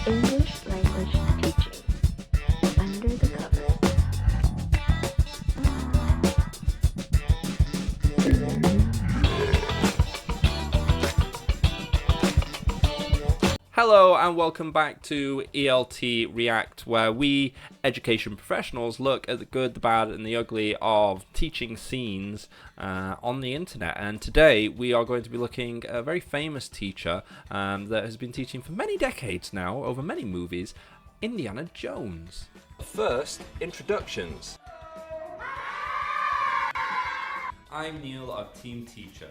English language teaching. Under the covers. Hello and welcome back to ELT React, where we, education professionals, look at the good, the bad and the ugly of teaching scenes on the internet. And today we are going to be looking at a very famous teacher that has been teaching for many decades now, over many movies, Indiana Jones. First, introductions. I'm Neil, our team teacher.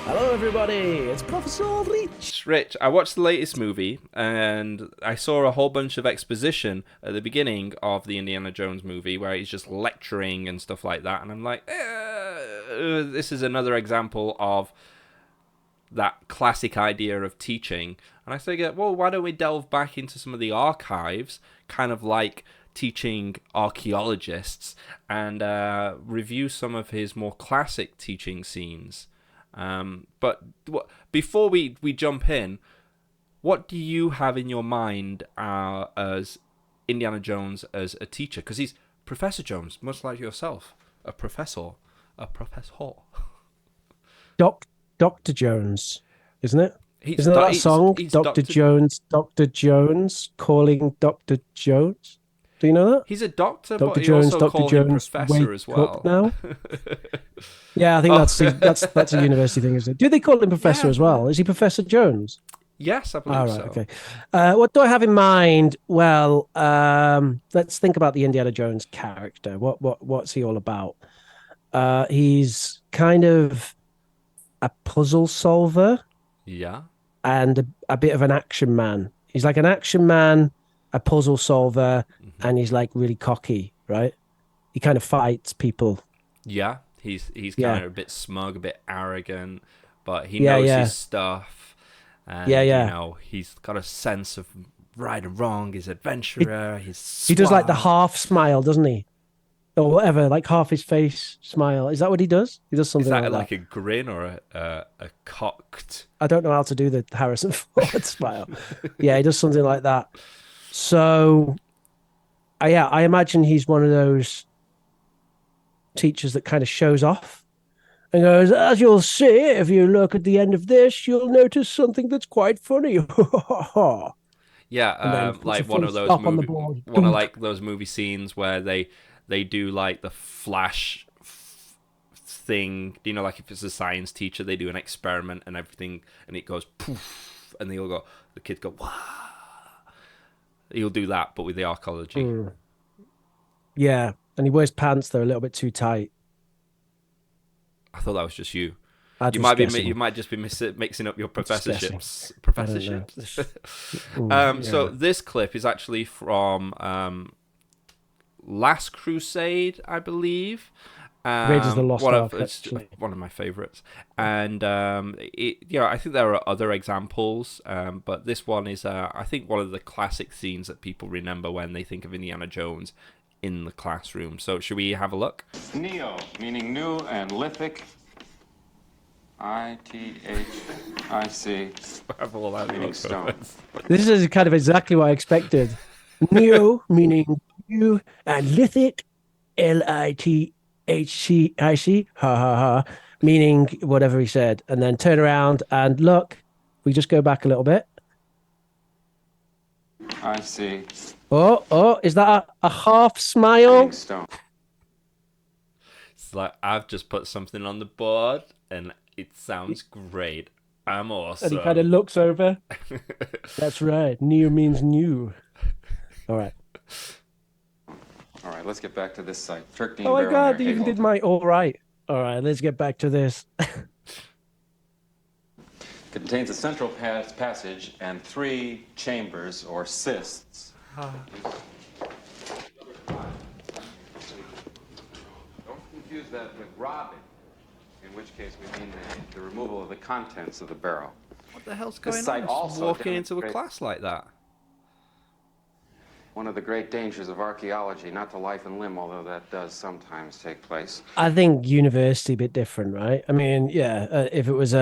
Hello everybody, it's Professor Leach. Rich, I watched the latest movie and I saw a whole bunch of exposition at the beginning of the Indiana Jones movie where he's just lecturing and stuff like that, and I'm like, this is another example of that classic idea of teaching. And I say, well, why don't we delve back into some of the archives, kind of like teaching archaeologists, and review some of his more classic teaching scenes. But before we jump in, what do you have in your mind as Indiana Jones as a teacher? Because he's Professor Jones, much like yourself, a professor. Dr. Jones, isn't it? Isn't Isn't that a song? Dr. Jones, Dr. Jones, calling Dr. Jones. Do you know that? He's a doctor, Dr. but Jones, you also Dr. call Jones, him professor wake as well. up now. Yeah, I think that's a university thing, isn't it? Do they call him professor as well? Is he Professor Jones? Yes, I believe All right, so. okay. What do I have in mind? Well, let's think about the Indiana Jones character. What's he all about? He's kind of a puzzle solver. Yeah. And a bit of an action man. He's like an action man, a puzzle solver, and he's like really cocky, right? He kind of fights people. Yeah, he's kind of a bit smug, a bit arrogant, but he Yeah, knows yeah. his stuff. And, Yeah. you know, he's got a sense of right and wrong. He's adventurer. He does like the half smile, doesn't he? Or whatever, like half his face smile. Is that what he does? He does Is something that like a grin or a cocked? I don't know how to do the Harrison Ford smile. Yeah, he does something like that. So, I imagine he's one of those teachers that kind of shows off and goes, as you'll see, if you look at the end of this, you'll notice something that's quite funny. Yeah, puts a like one full of those stop on the movie, board. one of like those movie scenes where they do like the flash thing. You know, like if it's a science teacher, they do an experiment and everything, and it goes poof, and the kids go, wow. He'll do that, but with the archaeology. Yeah, and he wears pants that are a little bit too tight. I thought that was just you. You might just be mixing up your professorships. Yeah. So this clip is actually from Last Crusade, I believe. Raiders of the Lost Ark, it's one of my favorites, and I think there are other examples, but this one is I think one of the classic scenes that people remember when they think of Indiana Jones in the classroom. So should we have a look? Neo, meaning new, and lithic. I-T-H-I-C. Meaning stone. This is kind of exactly what I expected. Neo, meaning new, and lithic, L-I-T-H-C-I-C, ha ha ha, meaning whatever he said. And then turn around and look. We just go back a little bit. I see. Oh, is that a half smile? Meaning stone. It's like, I've just put something on the board and it sounds great. I'm awesome. And he kind of looks over. That's right. Neo means new. All right. All right, let's get back to this site. Oh my God, they even did my all right. All right, let's get back to this. Contains a central passage and 3 chambers or cysts. Don't confuse that with robbing, in which case we mean the removal of the contents of the barrel. What the hell's This going site on? also Walking into a demonstrates- class like that. one of the great dangers of archaeology, not to life and limb, although that does sometimes take place. I think university a bit different, right? I mean, yeah, if it was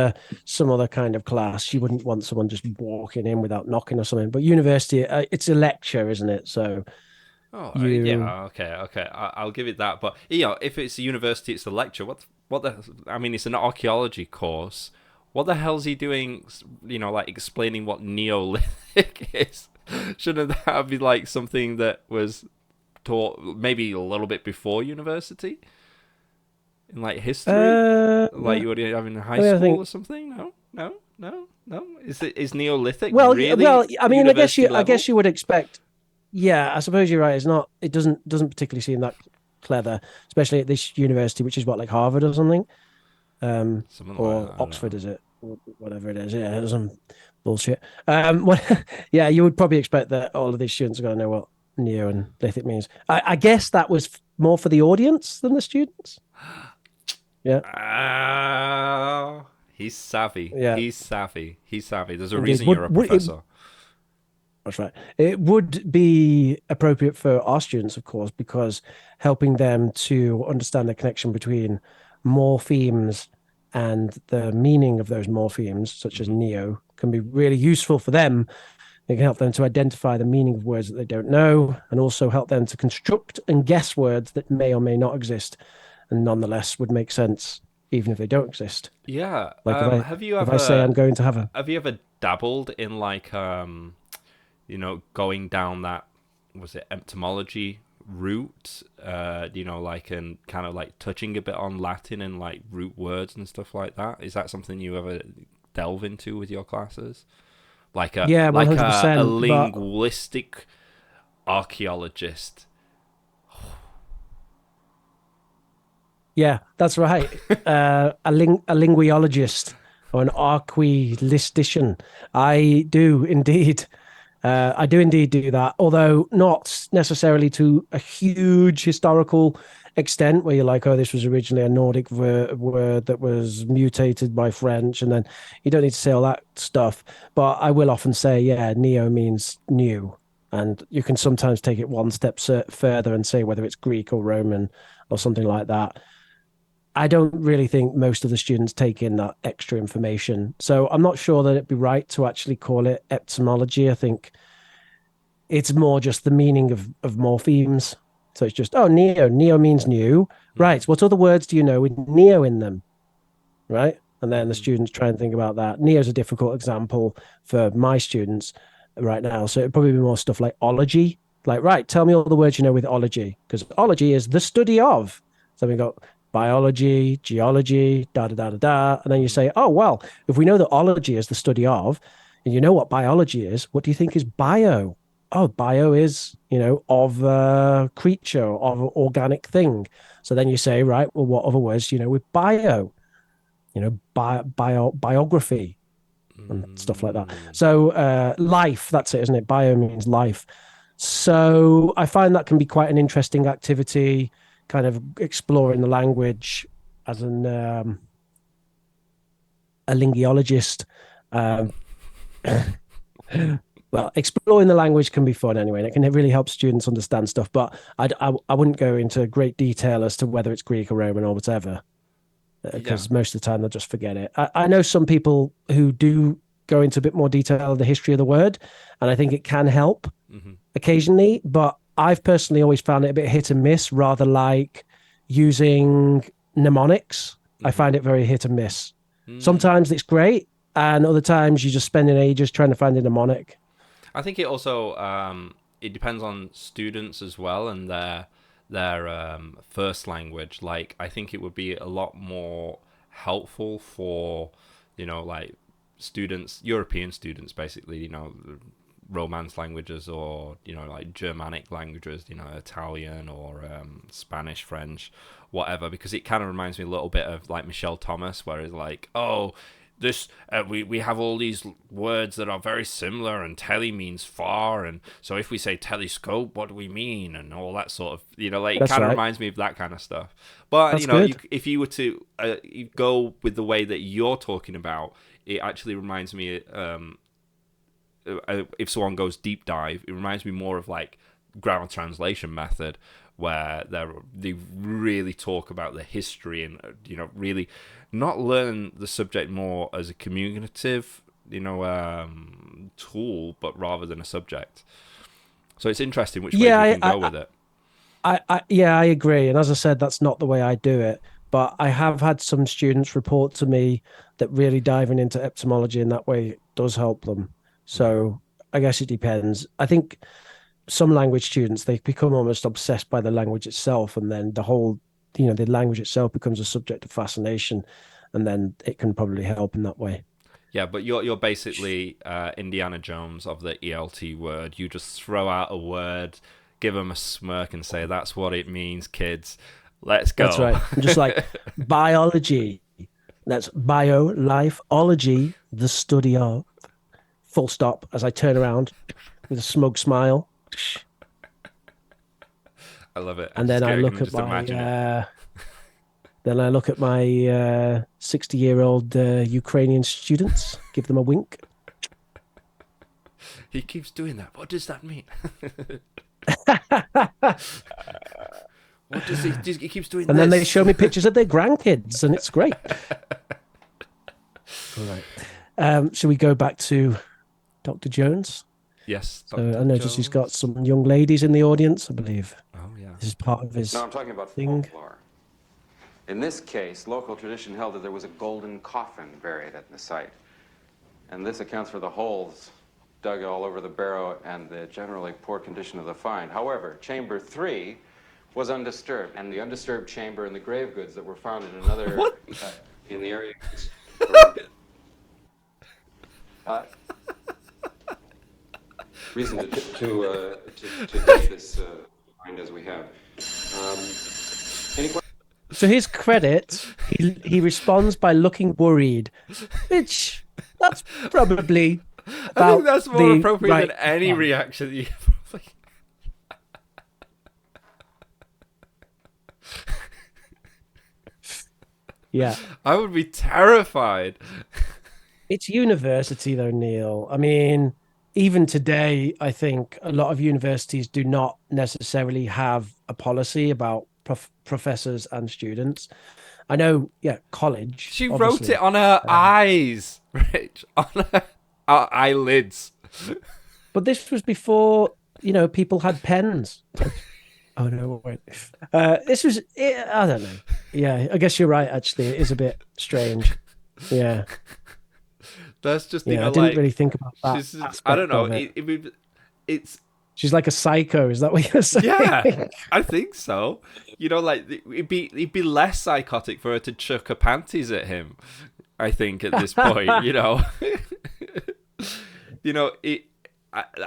some other kind of class, you wouldn't want someone just walking in without knocking or something. But university, it's a lecture, isn't it? So Oh, you, yeah, okay. I'll give it that. But if it's a university, it's a lecture. What the? I mean, it's an archaeology course. What the hell's he doing? Like explaining what Neolithic is. Shouldn't that be like something that was taught maybe a little bit before university, in like history, like you would have in high I school think, or something? No. Is Neolithic well, really I mean, university I level? guess you would expect. Yeah, I suppose you're right. It's not. It doesn't particularly seem that clever, especially at this university, which is what, like Harvard or something, Something like that. or I don't Oxford, know. is it? Whatever it is. Yeah, some bullshit. What, yeah, you would probably expect that all of these students are going to know what neo and lithic means. I guess that was more for the audience than the students. Yeah, He's savvy. yeah, He's savvy. He's savvy. There's a indeed. reason you're a professor. That's right. It would be appropriate for our students, of course, because helping them to understand the connection between morphemes and the meaning of those morphemes, such as Hmm. neo, can be really useful for them. It can help them to identify the meaning of words that they don't know, and also help them to construct and guess words that may or may not exist, and nonetheless would make sense even if they don't exist. Yeah. Like Have you if I say I'm ever going to have a have you ever dabbled in like going down that, was it etymology route? Like, and kind of like touching a bit on Latin and like root words and stuff like that. Is that something you ever delve into with your classes? yeah, A 100%. But linguistic archaeologist. yeah, that's right. A linguologist or an archaeologistician. I do indeed do that, although not necessarily to a huge historical extent where you're like, oh, this was originally a Nordic word that was mutated by French, and then you don't need to say all that stuff. But I will often say, yeah, neo means new. And you can sometimes take it one step further and say whether it's Greek or Roman or something like that. I don't really think most of the students take in that extra information. So I'm not sure that it'd be right to actually call it etymology. I think it's more just the meaning of morphemes. So it's just, oh, neo. Neo means new. Hmm. Right. What other words do you know with neo in them? Right. And then the Hmm. students try and think about that. Neo is a difficult example for my students right now. So it'd probably be more stuff like ology. Like, right, tell me all the words you know with ology, because ology is the study of. So we got biology, geology, da da da da da. And then you Hmm. say, oh, well, if we know that ology is the study of, and you know what biology is, what do you think is bio? Oh, bio is, of a creature, of an organic thing. So then you say, right, well, what other words do you know with bio? Biography and stuff like that. Mm. So life, that's it, isn't it? Bio means life. So I find that can be quite an interesting activity, kind of exploring the language as a linguologist. Um, well, exploring the language can be fun anyway, and it can really help students understand stuff. But I wouldn't go into great detail as to whether it's Greek or Roman or whatever, Yeah. because most of the time they'll just forget it. I know some people who do go into a bit more detail of the history of the word, and I think it can help Hmm. occasionally, but I've personally always found it a bit hit and miss, rather like using mnemonics. I Hmm. find it very hit and miss. Mm. Sometimes it's great, and other times you're just spending ages trying to find a mnemonic. I think it also it depends on students as well and their first language. Like, I think it would be a lot more helpful for like students, European students, basically. Romance languages, or like Germanic languages, Italian or Spanish, French, whatever, because it kind of reminds me a little bit of like Michelle Thomas, where it's like, oh, this we have all these words that are very similar, and tele means far, and so if we say telescope, what do we mean, and all that sort of, like, it That's kind of right. reminds me of that kind of stuff. But That's good. if you were to you go with the way that you're talking about, it actually reminds me, if someone goes deep dive, it reminds me more of like grammar translation method, where they really talk about the history and really not learn the subject more as a communicative tool, but rather than a subject. So it's interesting which way we can go with it. I agree. And as I said, that's not the way I do it. But I have had some students report to me that really diving into etymology in that way does help them. So I guess it depends. I think some language students, they become almost obsessed by the language itself, and then the whole, the language itself becomes a subject of fascination, and then it can probably help in that way. Yeah, but you're basically Indiana Jones of the ELT word. You just throw out a word, give them a smirk, and say, "That's what it means, kids. Let's go." That's right. I'm just like biology. That's bio, life, ology, the study of. Full stop. As I turn around with a smug smile. I love it. And then I look at my 60-year-old Ukrainian students, give them a wink. He keeps doing that. What does that mean? What does he keeps doing? And then they show me pictures of their grandkids, and it's great. All right. Shall we go back to Dr. Jones? Yes. So I noticed he's got some young ladies in the audience, I believe. Oh, yeah. This is part of his No, I'm talking about thing. folklore. In this case, local tradition held that there was a golden coffin buried at the site. And this accounts for the holes dug all over the barrow and the generally poor condition of the find. However, chamber 3 was undisturbed, and the undisturbed chamber and the grave goods that were found in another in the area. Reason to date this find as we have. Any questions? To his credit, he responds by looking worried, which that's probably I think that's more appropriate right than any one. reaction that you probably... Yeah. I would be terrified. It's university though, Neil. I mean, even today, I think a lot of universities do not necessarily have a policy about professors and students. I know, college. She obviously. wrote it on her eyes, Rich, on her eyelids. But this was before, people had pens. Oh, no, wait. This was, I don't know. Yeah, I guess you're right, actually. It is a bit strange. Yeah. That's just, I didn't really think about that. I don't know. It's she's like a psycho. Is that what you're saying? Yeah, I think so. It'd be less psychotic for her to chuck her panties at him. I think at this point,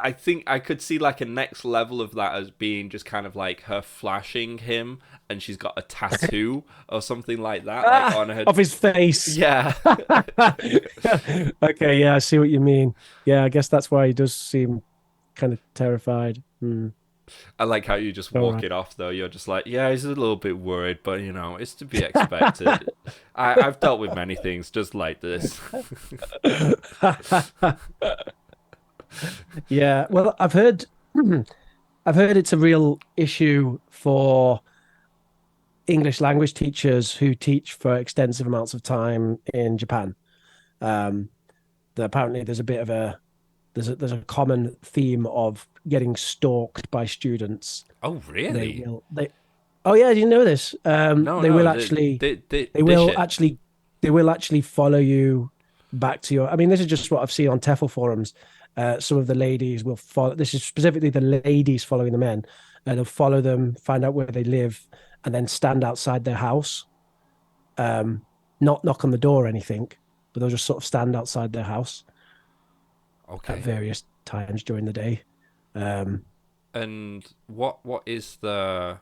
I think I could see like a next level of that as being just kind of like her flashing him, and she's got a tattoo or something like that, like on her of his face. Yeah. Okay, yeah, I see what you mean. Yeah, I guess that's why he does seem kind of terrified. I like how you just walk it off, though. You're just like, yeah, he's a little bit worried, but it's to be expected. I've dealt with many things just like this. Yeah, well, I've heard it's a real issue for English language teachers who teach for extensive amounts of time in Japan. That apparently there's a bit of there's a common theme of getting stalked by students. Oh, really? Oh yeah, do you know this? No, they will actually follow you back to your. I mean, this is just what I've seen on TEFL forums. Some of the ladies will follow. This is specifically the ladies following the men. They'll follow them, find out where they live, and then stand outside their house. Not knock on the door or anything, but they'll just sort of stand outside their house. Okay. At various times during the day. And what's the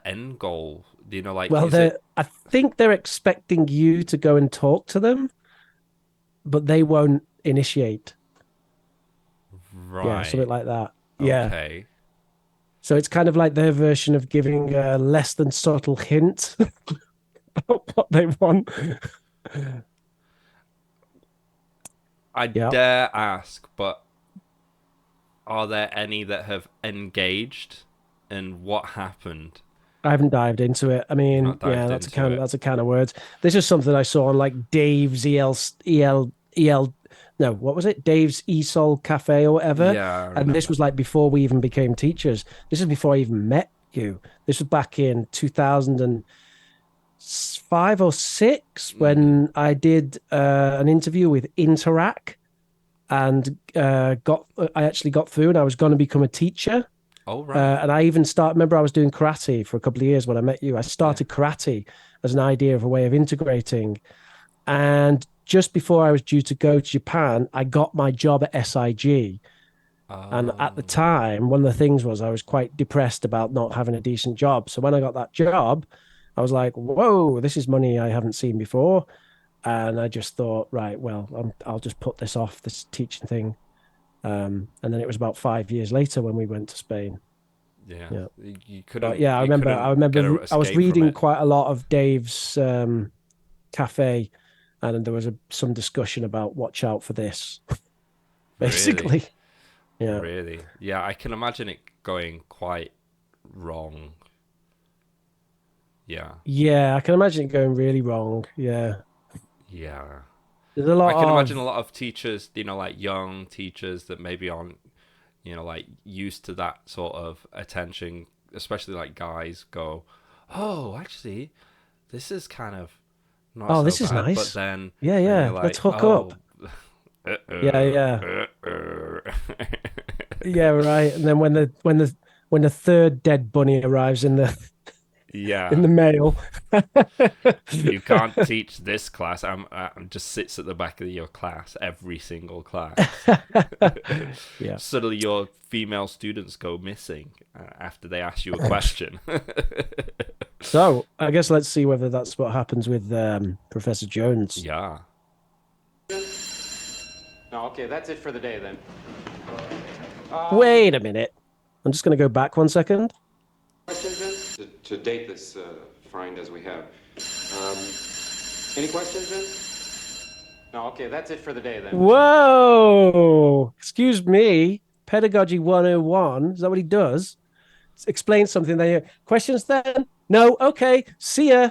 end goal? Do you know, like? Well, I think they're expecting you to go and talk to them, but they won't initiate. Right. Yeah, something like that. Okay. Yeah. So it's kind of like their version of giving a less than subtle hint about what they want. I dare ask, but are there any that have engaged, and what happened? I haven't dived into it. I You've mean, not yeah, dived into it. that's a can of words. This is something I saw on like Dave's EL, no, what was it? Dave's ESOL Cafe or whatever. Yeah, I And this remember. was like before we even became teachers. This is before I even met you. This was back in 2005 or six when I did an interview with Interac and I actually got through and I was going to become a teacher. Oh, right. And I even remember I was doing karate for a couple of years when I met you. I Yeah. started karate as an idea of a way of integrating. And just before I was due to go to Japan, I got my job at SIG. And at the Oh, time, one of the things was I was quite depressed about not having a decent job. So when I got that job, I was like, whoa, this is money I haven't seen before. And I just thought, right, well, I'll just put this off, this teaching thing. And then it was about 5 years later when we went to Spain. yeah. Yeah. You But couldn't. yeah, You I couldn't get remember a I was escape from reading it. quite a lot of Dave's cafe, and there was some discussion about watch out for this, Really, basically. Yeah. really. Yeah, I can imagine it going quite wrong. Yeah, Yeah, I can imagine it going really wrong. Yeah. yeah. There's a I can lot imagine of a lot of teachers, like young teachers that maybe aren't, like used to that sort of attention, especially like guys go, oh, actually, this is kind of not oh, so this is bad. But nice. Yeah, then yeah. you're Let's like, hook up. oh, Yeah, yeah. Yeah, right. And then when the third dead bunny arrives in yeah. the mail. You can't teach this class. I'm just sits at the back of your class, every single class. Yeah. Suddenly, your female students go missing after they ask you a question. So I guess let's see whether that's what happens with Professor Jones. Yeah. No, okay, that's it for the day then. Wait a minute. I'm just going to go back 1 second. Questions, Vince? To date this find as we have. Any questions, Vince? No, okay, that's it for the day then. Whoa! Excuse me. Pedagogy 101. Is that what he does? Explain something there. Questions then? No. Okay. See ya.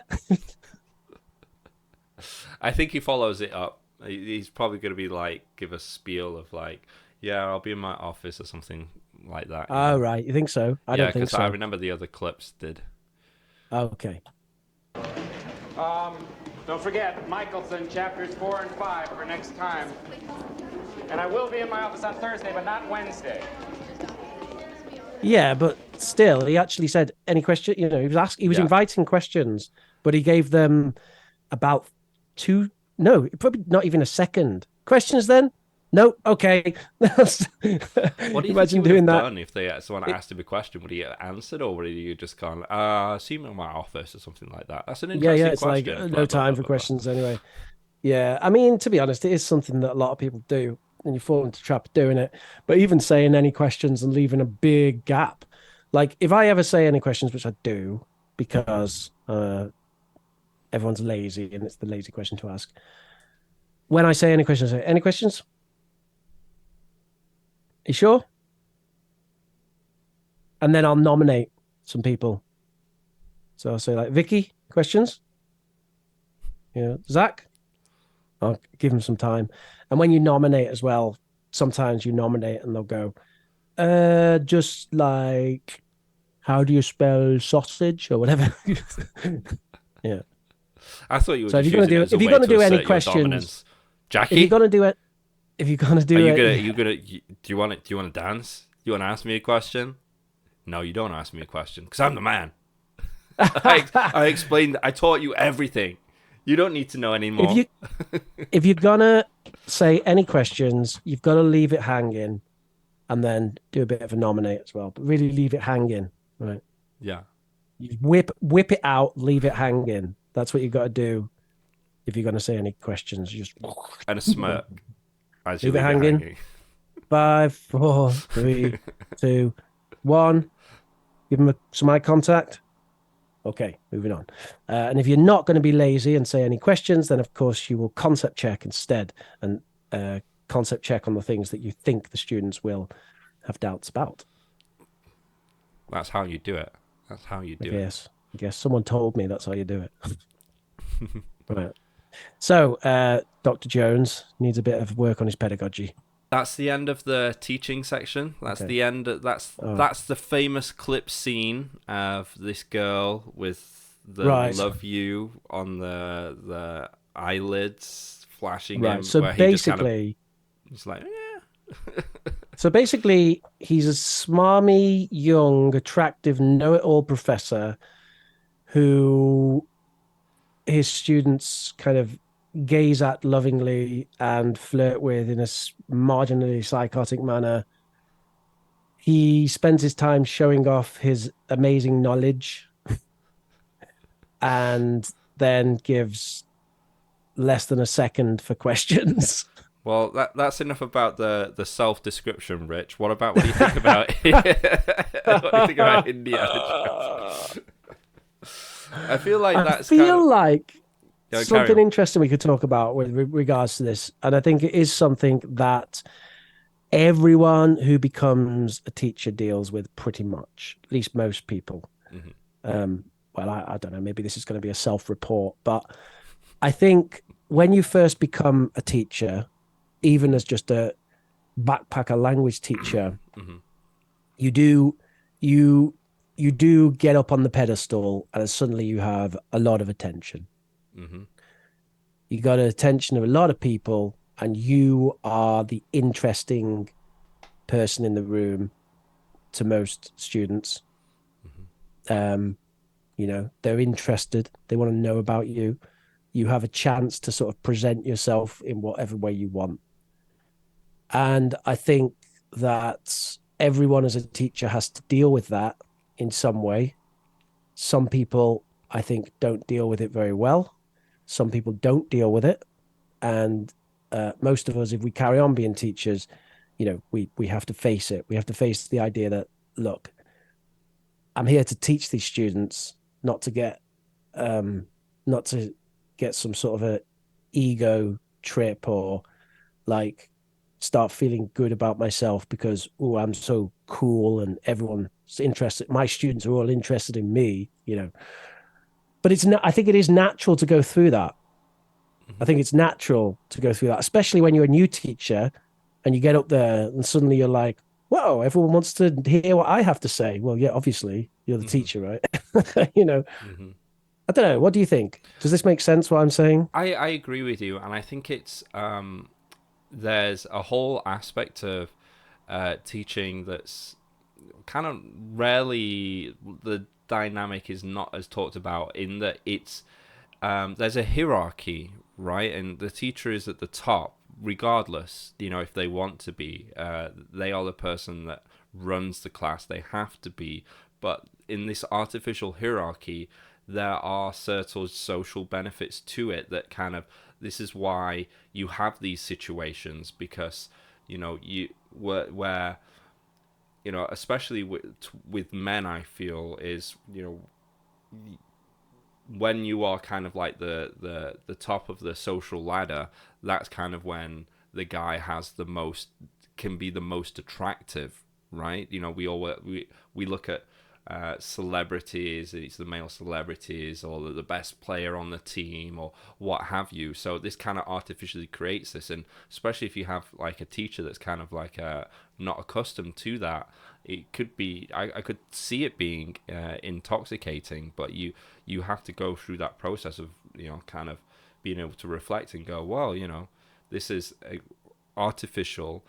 I think he follows it up. He's probably going to be like, give a spiel of like, yeah, I'll be in my office or something like that. Oh, right. You think so? I don't think because so. I remember the other clips did. Okay. Don't forget, Michelson, chapters 4 and 5 for next time. And I will be in my office on Thursday, but not Wednesday. Yeah, but still, he actually said any question. You know, he was Yeah. inviting questions, but he gave them about probably not even a second. Questions then? No, okay. What do you think he Imagine would doing have that. done if someone asked him a question? Would he have answered, or would he just gone, see me in my office or something like that? That's an Yeah, interesting yeah. It's like question. no time for questions anyway. Yeah, I mean, to be honest, it is something that a lot of people do, and you fall into the trap of doing it. But even saying any questions and leaving a big gap, like if I ever say any questions, which I do, because everyone's lazy and it's the lazy question to ask. When I say any questions, I say any questions. You sure? And then I'll nominate some people. So I'll say like Vicky, questions. Yeah, Zach. I'll give them some time. And when you nominate as well, sometimes you nominate and they'll go, just like, how do you spell sausage or whatever? Yeah. I thought you were So if just you're gonna using do it as if a you're way gonna to do any assert your questions, dominance. if Jackie, you're gonna do it, if you're gonna do it, do you want to dance? Do you want to ask me a question? No, you don't ask me a question because I'm the man. I explained. I taught you everything. You don't need to know anymore. if you're gonna say any questions, you've got to leave it hanging, and then do a bit of a nominate as well. But really leave it hanging, right? Yeah. You whip it out, leave it hanging. That's what you've got to do if you're going to say any questions. You just And a smirk as you leave it leave it hanging. hanging. 5, 4, 3, 2, 1. Give them some eye contact. Okay, moving on. And if you're not going to be lazy and say any questions, then of course you will concept check instead, and concept check on the things that you think the students will have doubts about. That's how you do it. That's how you do it. I guess someone told me that's how you do it. Right. So, Dr. Jones needs a bit of work on his pedagogy. That's the end of the teaching section. That's Okay. the end. That's the famous clip scene of this girl with the Right. "love you" on the eyelids flashing Right. him. So where basically, he's like, yeah. he's a smarmy, young, attractive, know-it-all professor who his students kind of gaze at lovingly and flirt with in a marginally psychotic manner. He spends his time showing off his amazing knowledge and then gives less than a second for questions. Well, that's enough about the self description, Rich. What do you think about what do you think about Indy? I feel like something interesting we could talk about with regards to this, and I think it is something that everyone who becomes a teacher deals with pretty much, at least most people. Mm-hmm. Well, I don't know, maybe this is going to be a self-report, but I think when you first become a teacher, even as just a backpacker language teacher, Mm-hmm. you do get up on the pedestal and suddenly you have a lot of attention. Mm-hmm. You got the attention of a lot of people and you are the interesting person in the room to most students. You know, they're interested, they want to know about you. You have a chance to sort of present yourself in whatever way you want. And I think that everyone as a teacher has to deal with that in some way. Some people, I think, don't deal with it very well. Some people don't deal with it. And most of us, if we carry on being teachers, you know, we have to face it. We have to face the idea that, look, I'm here to teach these students, not to get some sort of a ego trip or like start feeling good about myself because I'm so cool and everyone's interested. My students are all interested in me, you know. But it's not. I think it is natural to go through that. I think it's natural to go through that, especially when you're a new teacher and you get up there and suddenly you're like, "Whoa, everyone wants to hear what I have to say." Well, yeah, obviously you're the teacher, right? You know. Mm-hmm. I don't know. What do you think? Does this make sense? What I'm saying? I agree with you, and I think it's there's a whole aspect of teaching that's kind of rarely the dynamic is not as talked about in that it's there's a hierarchy, right? And the teacher is at the top regardless, you know, if they want to be. They are the person that runs the class. They have to be. But in this artificial hierarchy, there are certain social benefits to it that kind of, this is why you have these situations, because, you know, where you know, especially with men, I feel is, you know, when you are kind of like the top of the social ladder, that's kind of when the guy has the most, can be the most attractive, right? You know, we look at celebrities, it's the male celebrities or the best player on the team or what have you. So this kind of artificially creates this, and especially if you have like a teacher that's kind of like not accustomed to that, it could be, I could see it being intoxicating. But you have to go through that process of, you know, kind of being able to reflect and go, well, you know, this is artificial,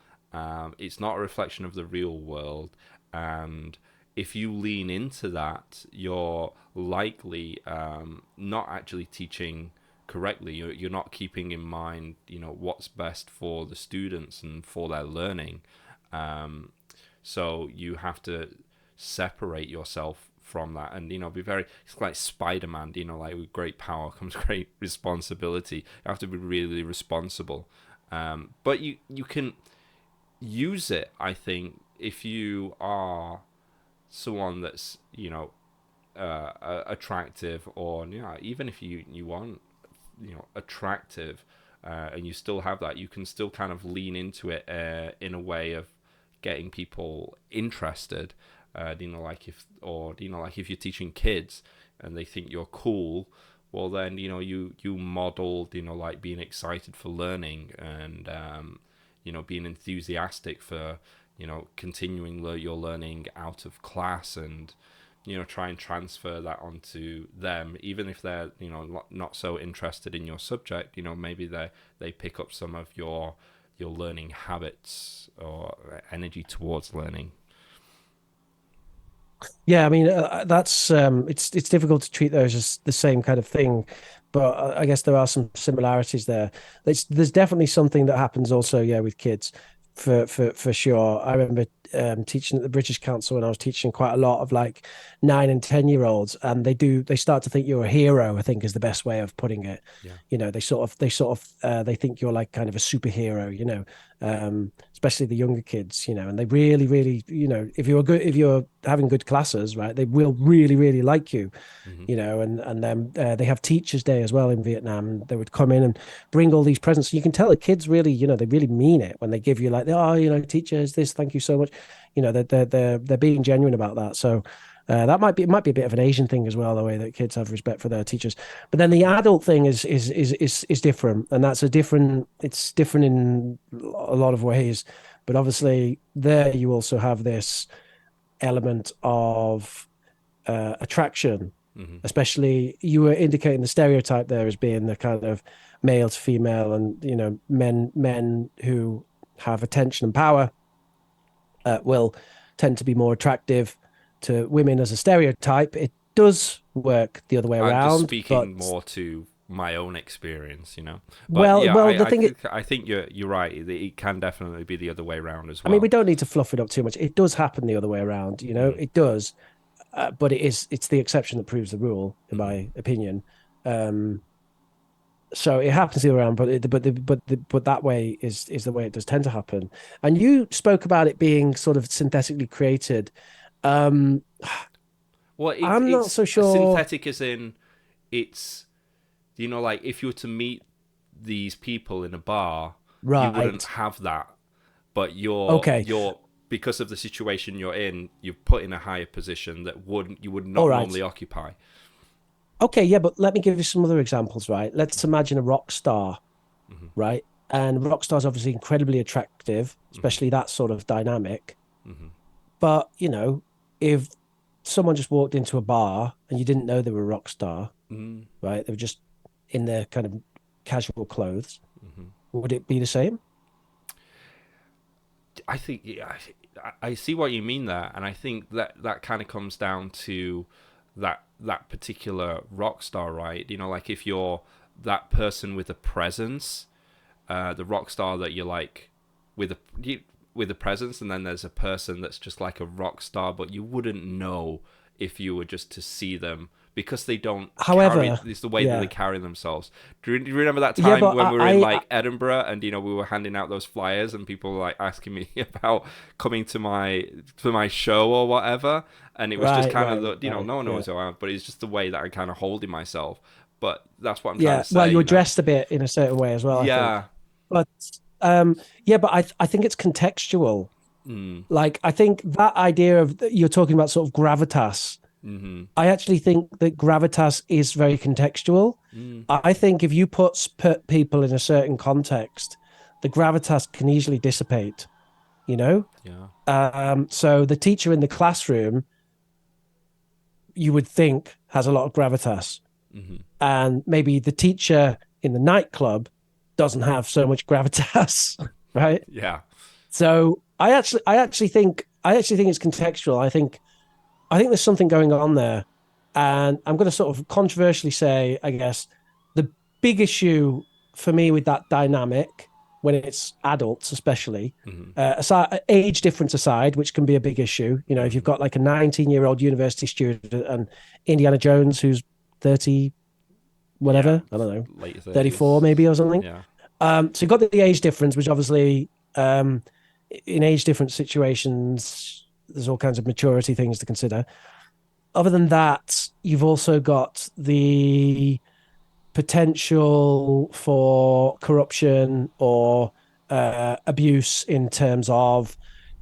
it's not a reflection of the real world, and if you lean into that, you're likely not actually teaching correctly. You're not keeping in mind, you know, what's best for the students and for their learning. So you have to separate yourself from that, and, you know, be very, it's like Spider-Man, you know, like with great power comes great responsibility. You have to be really responsible, but you can use it, I think, if you are someone that's, you know, attractive, or, you know, even if you aren't, you know, attractive, and you still have that, you can still kind of lean into it in a way of getting people interested. If you're teaching kids and they think you're cool, well then you model like being excited for learning and being enthusiastic for continuing your learning out of class, and try and transfer that onto them, even if they're not so interested in your subject. Maybe they pick up some of your learning habits or energy towards learning. Yeah, I mean that's it's difficult to treat those as the same kind of thing, but I guess there are some similarities there. There's definitely something that happens also, yeah, with kids, for sure. I remember teaching at the British Council when I was teaching quite a lot of like 9 and 10-year-olds, and they start to think you're a hero, I think is the best way of putting it. Yeah. They think you're like kind of a superhero, especially the younger kids, and they really, really, if you're having good classes, right, they will really, really like you. And then they have Teachers' Day as well in Vietnam. And they would come in and bring all these presents. You can tell the kids really, they really mean it when they give you like, oh, teachers, this, thank you so much. They're being genuine about that. So that might be a bit of an Asian thing as well, the way that kids have respect for their teachers. But then the adult thing is different, and it's different in a lot of ways. But obviously, there you also have this element of attraction. Especially, you were indicating the stereotype there as being the kind of male to female, and men who have attention and power will tend to be more attractive to women as a stereotype. It does work the other way around. I'm just speaking more to my own experience, But well, yeah, I think you're right. It can definitely be the other way around as well. I mean, we don't need to fluff it up too much. It does happen the other way around, It does. But it's the exception that proves the rule, in my opinion. So it happens the other way around, but that way is the way it does tend to happen. And you spoke about it being sort of synthetically created. Well, I'm not so sure. Synthetic as in it's, like if you were to meet these people in a bar, right, you wouldn't have that. But you're because of the situation you're in, you're put in a higher position that you would not normally occupy. Okay, yeah, but let me give you some other examples, right? Let's imagine a rock star, right? And rock stars obviously incredibly attractive, especially that sort of dynamic. But, if someone just walked into a bar and you didn't know they were a rock star, right? They were just in their kind of casual clothes, would it be the same? I think I see what you mean there, and I think that kind of comes down to that particular rock star, right? Like if you're that person with a presence, the rock star that you're like with a presence, and then there's a person that's just like a rock star, but you wouldn't know if you were just to see them because they don't. However, it's the way that they carry themselves. Do you remember that time when we were in Edinburgh and we were handing out those flyers and people were like asking me about coming to my show or whatever, and it was just kind of no one knows who I am, but it's just the way that I kind of holding myself. But that's what I'm trying to say. Well, you were dressed a bit in a certain way as well. Yeah, I think. But I think it's contextual. Like I think that idea of you're talking about sort of gravitas. I actually think that gravitas is very contextual. I think if you put people in a certain context, the gravitas can easily dissipate. Yeah. So the teacher in the classroom, you would think, has a lot of gravitas, and maybe the teacher in the nightclub doesn't have so much gravitas, right? Yeah. So I actually think it's contextual. I think there's something going on there, and I'm going to sort of controversially say, I guess, the big issue for me with that dynamic, when it's adults especially, aside, age difference aside, which can be a big issue. If you've got like a 19-year-old university student and Indiana Jones who's 30, whatever, I don't know, late 30s. 34 maybe or something. Yeah. So you've got the age difference, which obviously in age different situations, there's all kinds of maturity things to consider. Other than that, you've also got the potential for corruption or abuse in terms of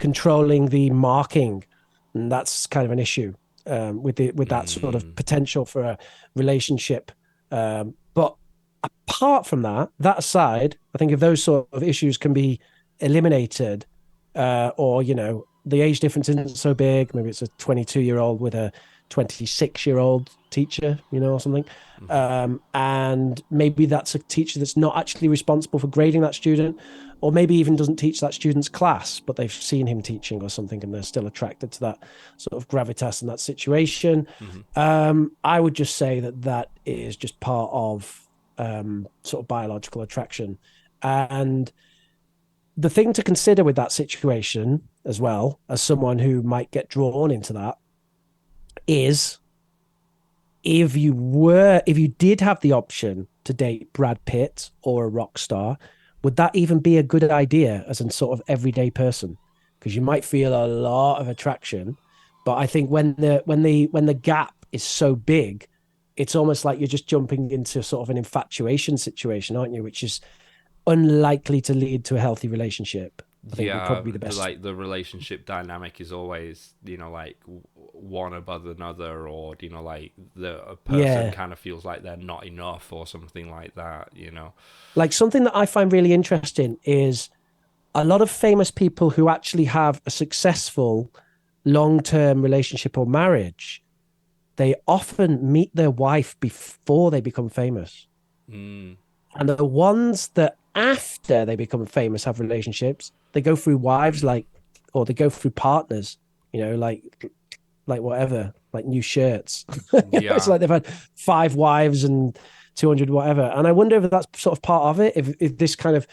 controlling the marking, and that's kind of an issue with that sort of potential for a relationship. But apart from that, that aside, I think if those sort of issues can be eliminated, or the age difference isn't so big, maybe it's a 22-year-old with a 26-year-old teacher, or something. And maybe that's a teacher that's not actually responsible for grading that student, or maybe even doesn't teach that student's class, but they've seen him teaching or something, and they're still attracted to that sort of gravitas in that situation. I would just say that is just part of sort of biological attraction. And the thing to consider with that situation as well, as someone who might get drawn into that, is if you did have the option to date Brad Pitt or a rock star, would that even be a good idea as a sort of everyday person? Because you might feel a lot of attraction, but I think when the gap is so big, it's almost like you're just jumping into sort of an infatuation situation, aren't you? Which is unlikely to lead to a healthy relationship. I think would probably be the best. Like the relationship dynamic is always, like one above another, or like a person kind of feels like they're not enough or something like that. Like something that I find really interesting is a lot of famous people who actually have a successful long-term relationship or marriage. They often meet their wife before they become famous. And the ones that after they become famous have relationships, they go through wives, or they go through partners, like whatever, like new shirts. It's like they've had 5 wives and 200 whatever. And I wonder if that's sort of part of it, if this kind of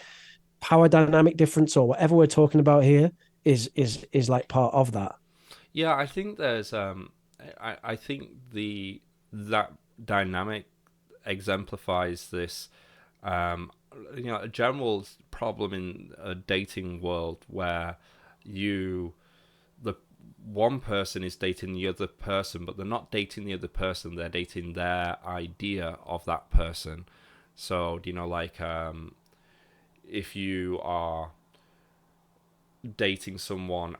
power dynamic difference or whatever we're talking about here is like part of that. Yeah, I think there's I think that dynamic exemplifies this a general problem in a dating world where the one person is dating the other person, but they're not dating the other person, they're dating their idea of that person. So if you are dating someone,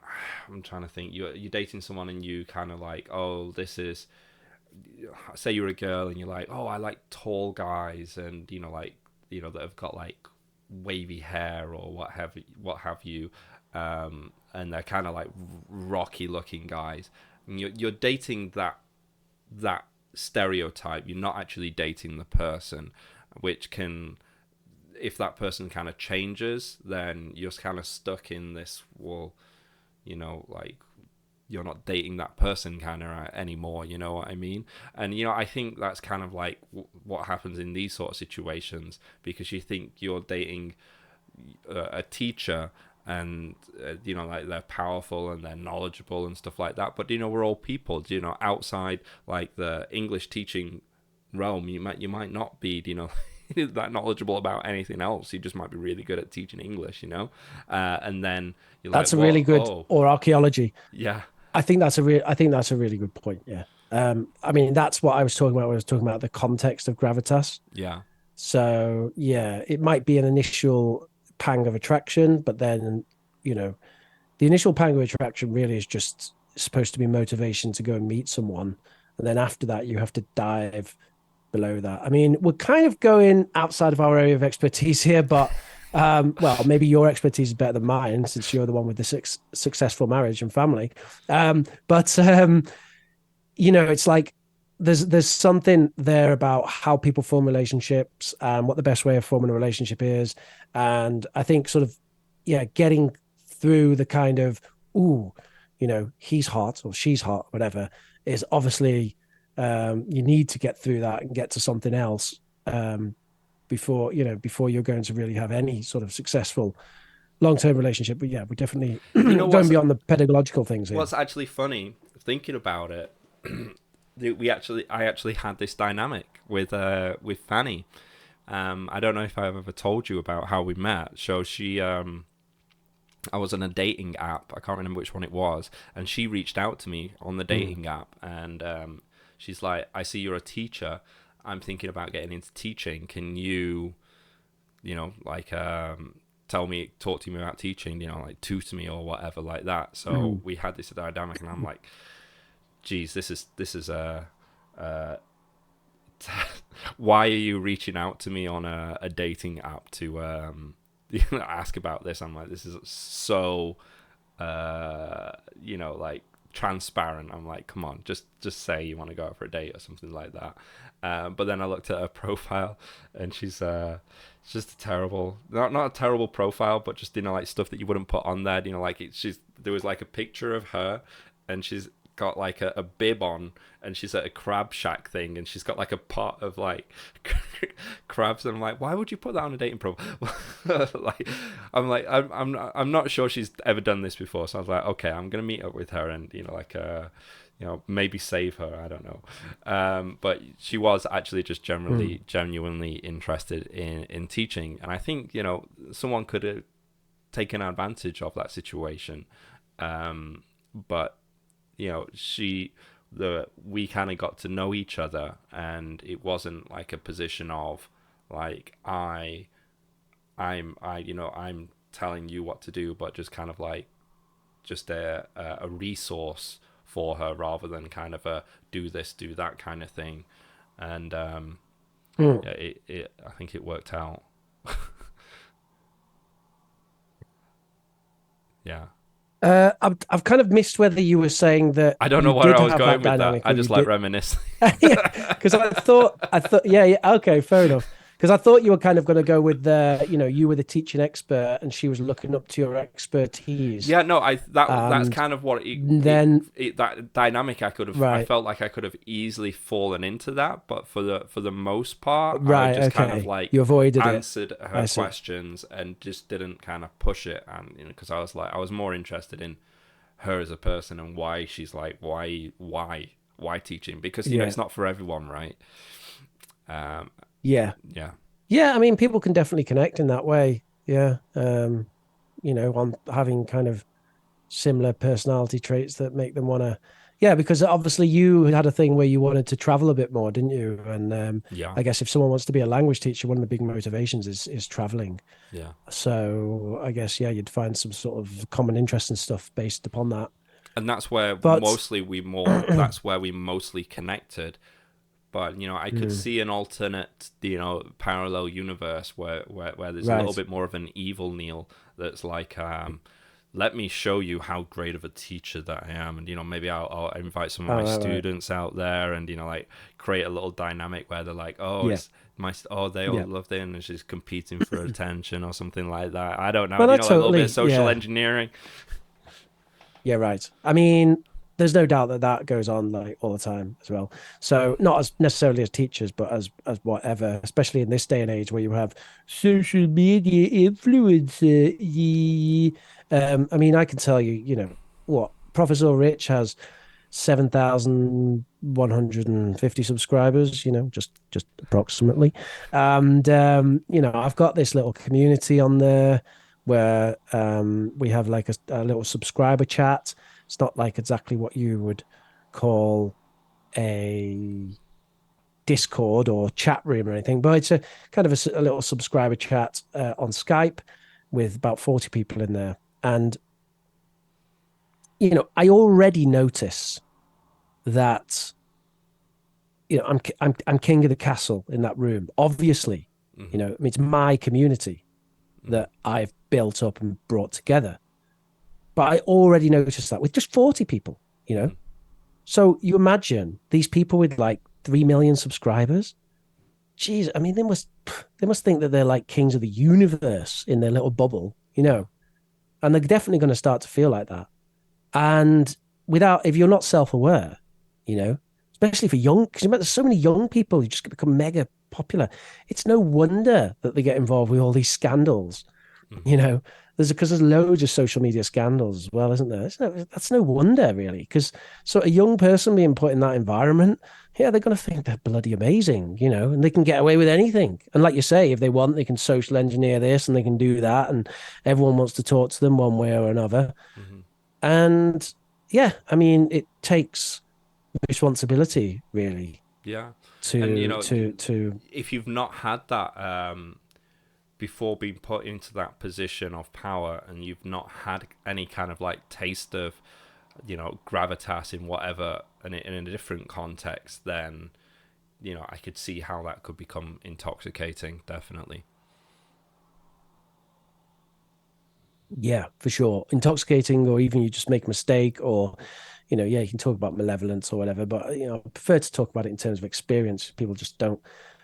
I'm trying to think, you're dating someone and you kind of like, oh, this is, say you're a girl and you're like, oh, I like tall guys, and that have got like wavy hair or what have you, and they're kind of like rocky looking guys, and you're dating that stereotype. You're not actually dating the person, which can, if that person kind of changes, then you're kind of stuck in this, well, like you're not dating that person kind of anymore, you know what I mean? And I think that's kind of like what happens in these sort of situations, because you think you're dating a teacher, and like they're powerful and they're knowledgeable and stuff like that, but we're all people. Outside like the English teaching realm, you might not be that knowledgeable about anything else. You just might be really good at teaching English, and then you're that's like, a really good, oh, or archaeology. Yeah, I think that's a really good point. Yeah. I mean, that's what I was talking about when I was talking about the context of gravitas. yeah, So yeah, it might be an initial pang of attraction, but then, the initial pang of attraction really is just supposed to be motivation to go and meet someone. And then after that, you have to dive below that. I mean, we're kind of going outside of our area of expertise here, but well, maybe your expertise is better than mine, since you're the one with the successful marriage and family. But it's like there's something there about how people form relationships and what the best way of forming a relationship is. And I think sort of, getting through the kind of, he's hot or she's hot, whatever, is obviously, you need to get through that and get to something else before you're going to really have any sort of successful long-term relationship. But yeah, we're definitely going beyond the pedagogical things here. What's actually funny, thinking about it, I actually had this dynamic with Fanny. I don't know if I've ever told you about how we met. So she, I was on a dating app. I can't remember which one it was, and she reached out to me on the dating app, and she's like, I see you're a teacher. I'm thinking about getting into teaching. Can you, talk to me about teaching, like tutor me or whatever like that. So we had this dynamic, and I'm like, geez, this is why are you reaching out to me on a dating app to ask about this? I'm like, this is so like transparent. I'm like, come on, just say you want to go out for a date or something like that. But then I looked at her profile, and she's just a terrible, not a terrible profile, but just like stuff that you wouldn't put on there. Like there was like a picture of her, and she's got like a bib on, and she's at a crab shack thing, and she's got like a pot of like crabs, and I'm like, why would you put that on a dating profile? I'm not sure she's ever done this before, so I was like, okay, I'm gonna meet up with her and maybe save her, I don't know. But she was actually just genuinely interested in teaching, and I think someone could have taken advantage of that situation, but we kind of got to know each other, and it wasn't like a position of like I'm telling you what to do, but just kind of like just a resource for her, rather than kind of a do this, do that kind of thing. And I think it worked out. Yeah. I've kind of missed whether you were saying that. I don't know where I was going with that. I just like reminiscing. Yeah, because I thought, yeah, okay, fair enough. Because I thought you were kind of going to go with you were the teaching expert, and she was looking up to your expertise. Yeah, no, that's kind of what that dynamic I could have. Right. I felt like I could have easily fallen into that, but for the most part, right, I just kind of like you avoided answered her questions and just didn't kind of push it, and because I was more interested in her as a person and why she's like why teaching, because it's not for everyone, right? Yeah. I mean, people can definitely connect in that way. Yeah. On having kind of similar personality traits that make them want to. Yeah, because obviously you had a thing where you wanted to travel a bit more, didn't you? And I guess if someone wants to be a language teacher, one of the big motivations is traveling. Yeah. So I guess you'd find some sort of common interest and stuff based upon that. And that's where that's where we mostly connected. But I could see an alternate, parallel universe where there's a little bit more of an evil Neil that's like, let me show you how great of a teacher that I am, and maybe I'll invite some of my students out there, and like create a little dynamic where they're like, they all love it, and she's competing for attention or something like that. I don't know, well, a little bit of social engineering. Yeah, right. I mean, there's no doubt that goes on like all the time as well. So not as necessarily as teachers, but as whatever, especially in this day and age where you have social media influencer. I mean, I can tell you, what Professor Rich has 7,150 subscribers, just approximately. And I've got this little community on there where we have like a little subscriber chat. It's not like exactly what you would call a Discord or chat room or anything, but it's a kind of a little subscriber chat on Skype with about 40 people in there. And, I already notice that, I'm king of the castle in that room, obviously. Mm-hmm. I mean, it's my community that I've built up and brought together. But I already noticed that with just 40 people, Mm-hmm. So you imagine these people with like 3 million subscribers. Jeez, I mean, they must think that they're like kings of the universe in their little bubble, and they're definitely going to start to feel like that. And if you're not self-aware, especially for young, because there's so many young people who just become mega popular. It's no wonder that they get involved with all these scandals, because there's loads of social media scandals as well, isn't there? That's no wonder, really, because a young person being put in that environment, they're going to think they're bloody amazing, and they can get away with anything. And like you say, if they want, they can social engineer this and they can do that, and everyone wants to talk to them one way or another. Mm-hmm. And I mean, it takes responsibility, really. Yeah. To if you've not had that before being put into that position of power, and you've not had any kind of like taste of, gravitas in whatever, and in a different context, then, I could see how that could become intoxicating, definitely. Yeah, for sure. Intoxicating, or even you just make a mistake, or, you can talk about malevolence or whatever, but, I prefer to talk about it in terms of experience. People just don't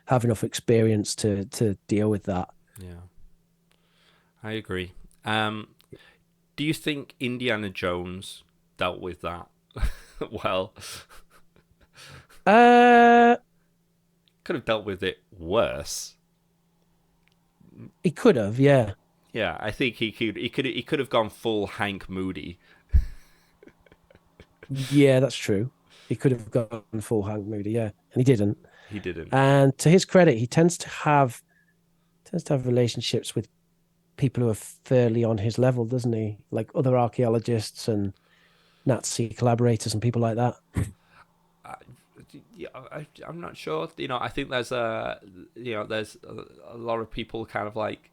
have enough experience to deal with that. Yeah, I agree. Do you think Indiana Jones dealt with that well? Could have dealt with it worse. He could have, yeah. Yeah, I think he could have gone full Hank Moody. Yeah, that's true. He could have gone full Hank Moody, yeah, and he didn't. He didn't. And to his credit, he tends to have relationships with people who are fairly on his level, doesn't he? Like other archaeologists and Nazi collaborators and people like that. Yeah, I'm not sure. I think there's a lot of people kind of like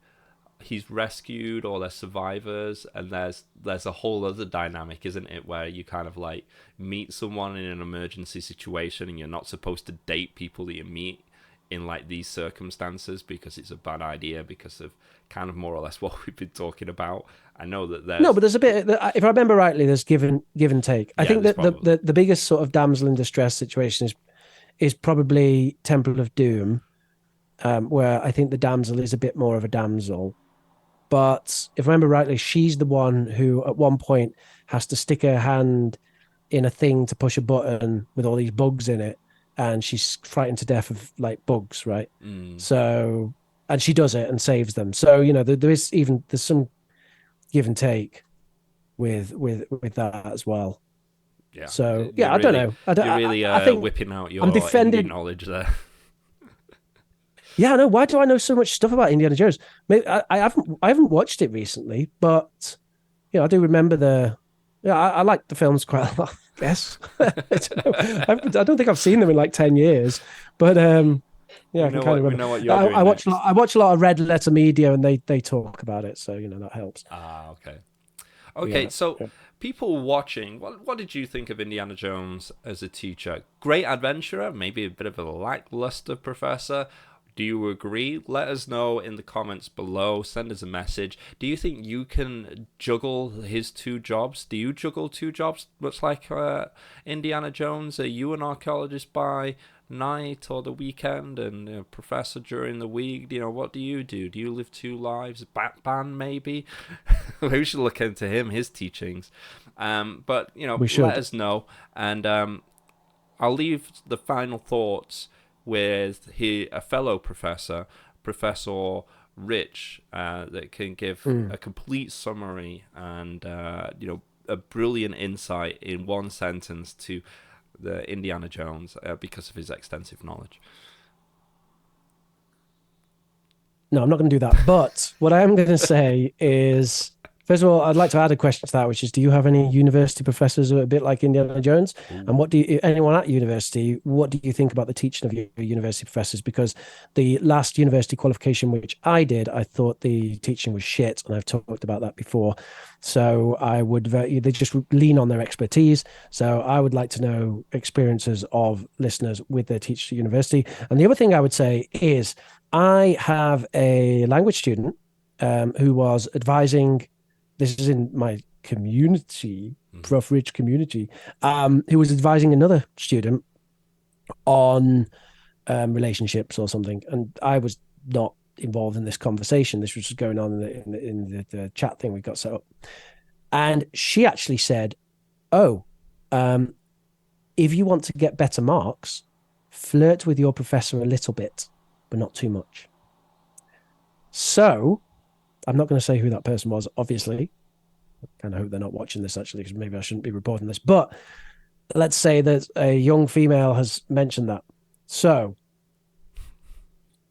he's rescued, or they're survivors, and there's a whole other dynamic, isn't it, where you kind of like meet someone in an emergency situation, and you're not supposed to date people that you meet in like these circumstances because it's a bad idea, because of kind of more or less what we've been talking about. I know that there's but there's a bit, if I remember rightly, there's give and take. I think that the biggest sort of damsel in distress situation is probably Temple of Doom, where I think the damsel is a bit more of a damsel. But if I remember rightly, she's the one who at one point has to stick her hand in a thing to push a button with all these bugs in it, and she's frightened to death of like bugs, right? So, and she does it and saves them. So there's some give and take with that as well. Yeah. So I don't know. You're really I think whipping out your I'm defending Indie knowledge there. Yeah, I know. Why do I know so much stuff about Indiana Jones? Maybe I haven't watched it recently, but I do remember I like the films quite a lot. Yes, I don't know. I don't think I've seen them in like 10 years, but I can kind of remember. We know what you're doing. I watch a lot of Red Letter Media, and they talk about it, so that helps. Okay. Okay, Yeah, so yeah. people watching, what did you think of Indiana Jones as a teacher? Great adventurer, maybe a bit of a lackluster professor. Do you agree? Let us know in the comments below. Send us a message. Do you think you can juggle his two jobs? Do you juggle two jobs, much like Indiana Jones? Are you an archaeologist by night or the weekend, and a professor during the week? What do you do? Do you live two lives? Batman, maybe? We should look into his teachings. But let us know, and I'll leave the final thoughts with a fellow professor, Professor Rich, that can give a complete summary and a brilliant insight in one sentence to the Indiana Jones because of his extensive knowledge. No, I'm not going to do that. But what I am going to say is, first of all, I'd like to add a question to that, which is, do you have any university professors who are a bit like Indiana Jones? Ooh. And anyone at university, what do you think about the teaching of your university professors? Because the last university qualification, which I did, I thought the teaching was shit, and I've talked about that before. So they just lean on their expertise. So I would like to know experiences of listeners with their teachers at university. And the other thing I would say is, I have a language student who was advising. This is in my community, Prof. Rich community, who was advising another student on relationships or something. And I was not involved in this conversation. This was just going on in the chat thing we got set up. And she actually said, if you want to get better marks, flirt with your professor a little bit, but not too much. So I'm not going to say who that person was, obviously. I kind of hope they're not watching this, actually, because maybe I shouldn't be reporting this. But let's say that a young female has mentioned that. So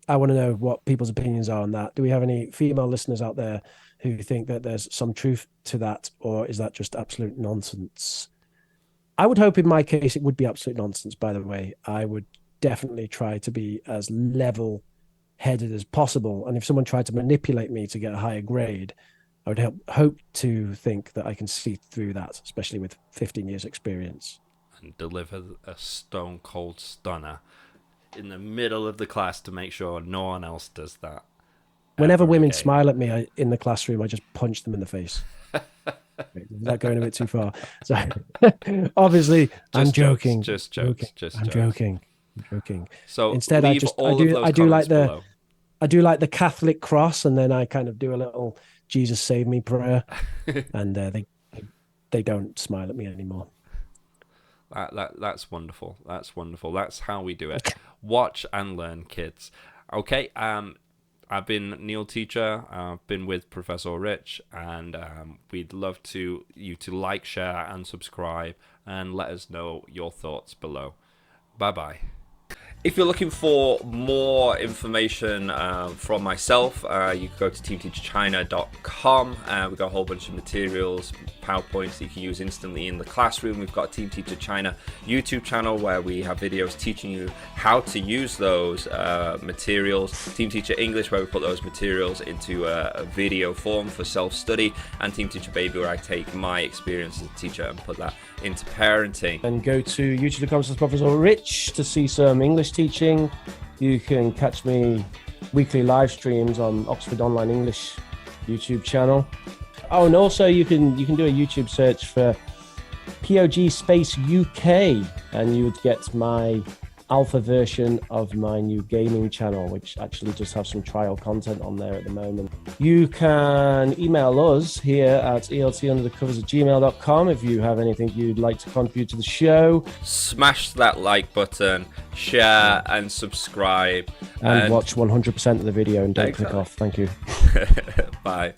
I want to know what people's opinions are on that. Do we have any female listeners out there who think that there's some truth to that, or is that just absolute nonsense? I would hope in my case it would be absolute nonsense, by the way. I would definitely try to be as level headed as possible. And if someone tried to manipulate me to get a higher grade, I would hope to think that I can see through that, especially with 15 years experience. And deliver a stone cold stunner in the middle of the class to make sure no one else does that. Whenever women smile at me in the classroom, I just punch them in the face. Is that going a bit too far? So obviously, I'm joking. Just jokes. I'm joking. So instead, I do like the Catholic cross, and then I kind of do a little Jesus save me prayer, and they don't smile at me anymore. That's wonderful. That's wonderful. That's how we do it. Watch and learn, kids. Okay. I've been Neil Teacher. I've been with Professor Rich, and we'd love you to like, share, and subscribe, and let us know your thoughts below. Bye-bye. If you're looking for more information from myself, you can go to teamteacherchina.com. We've got a whole bunch of materials, PowerPoints that you can use instantly in the classroom. We've got Team Teacher China YouTube channel where we have videos teaching you how to use those materials. Team Teacher English, where we put those materials into a video form for self-study. And Team Teacher Baby, where I take my experience as a teacher and put that into parenting. And go to youtube.com/Professor Rich to see some English teaching. You can catch me weekly live streams on Oxford Online English YouTube channel. Oh, and also you can do a YouTube search for POG Space UK, and you would get my alpha version of my new gaming channel, which actually just have some trial content on there at the moment. You can email us here at eltunderthecovers@gmail.com if you have anything you'd like to contribute to the show. Smash that like button, share and subscribe. And watch 100% of the video and don't click off. Thank you. Bye.